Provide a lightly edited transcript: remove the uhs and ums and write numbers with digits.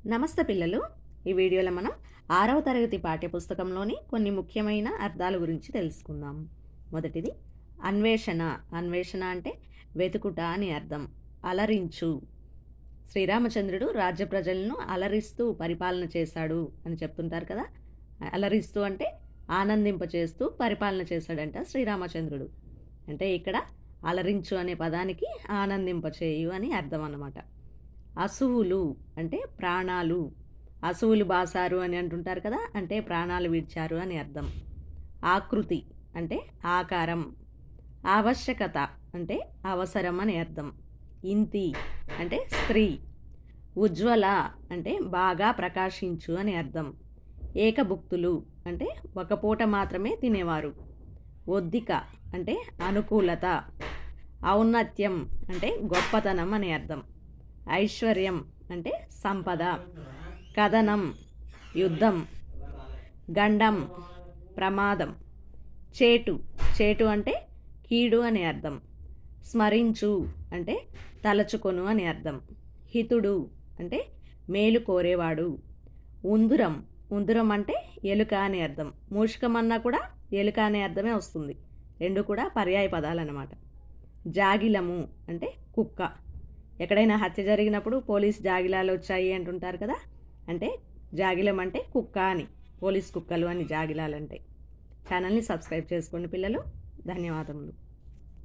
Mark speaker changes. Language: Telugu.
Speaker 1: నమస్తే పిల్లలు. ఈ వీడియోలో మనం 6వ తరగతి పాఠ్యపుస్తకంలోని కొన్ని ముఖ్యమైన అర్థాల గురించి తెలుసుకుందాం. మొదటిది అన్వేషణ. అన్వేషణ అంటే వెతుకుట అని అర్థం. అలరించు. శ్రీరామచంద్రుడు రాజ్య ప్రజలను అలరిస్తూ పరిపాలన చేశాడు అని చెప్తుంటారు కదా. అలరిస్తూ అంటే ఆనందింపచేస్తూ పరిపాలన చేశాడంట శ్రీరామచంద్రుడు. అంటే ఇక్కడ అలరించు అనే పదానికి ఆనందింపచేయు అని అర్థం అన్నమాట. అసువులు అంటే ప్రాణాలు. అసువులు బాసారు అని అంటుంటారు కదా, అంటే ప్రాణాలు విడిచారు అని అర్థం. ఆకృతి అంటే ఆకారం. ఆవశ్యకత అంటే అవసరం అని అర్థం. ఇంతి అంటే స్త్రీ. ఉజ్వల అంటే బాగా ప్రకాశించు అని అర్థం. ఏకభుక్తులు అంటే ఒక పూట మాత్రమే తినేవారు. ఒద్దిక అంటే అనుకూలత. ఔన్నత్యం అంటే గొప్పతనం అని అర్థం. ఐశ్వర్యం అంటే సంపద. కథనం యుద్ధం. గండం ప్రమాదం. చేటు చేటు అంటే కీడు అని అర్థం. స్మరించు అంటే తలచుకొను అని అర్థం. హితుడు అంటే మేలు కోరేవాడు. ఉందురం ఉందురం అంటే ఎలుక అని అర్థం. మూషికం అన్నా కూడా ఎలుక అనే అర్థమే వస్తుంది. రెండు కూడా పర్యాయ పదాలు అన్నమాట. జాగిలము అంటే కుక్క. ఎక్కడైనా హత్య జరిగినప్పుడు పోలీస్ జాగిలాలు వచ్చాయి అంటుంటారు కదా, అంటే జాగిలం అంటే కుక్క అని. పోలీస్ కుక్కలు అని జాగిలాలంటే. ఛానల్ని సబ్స్క్రైబ్ చేసుకోండి పిల్లలు. ధన్యవాదములు.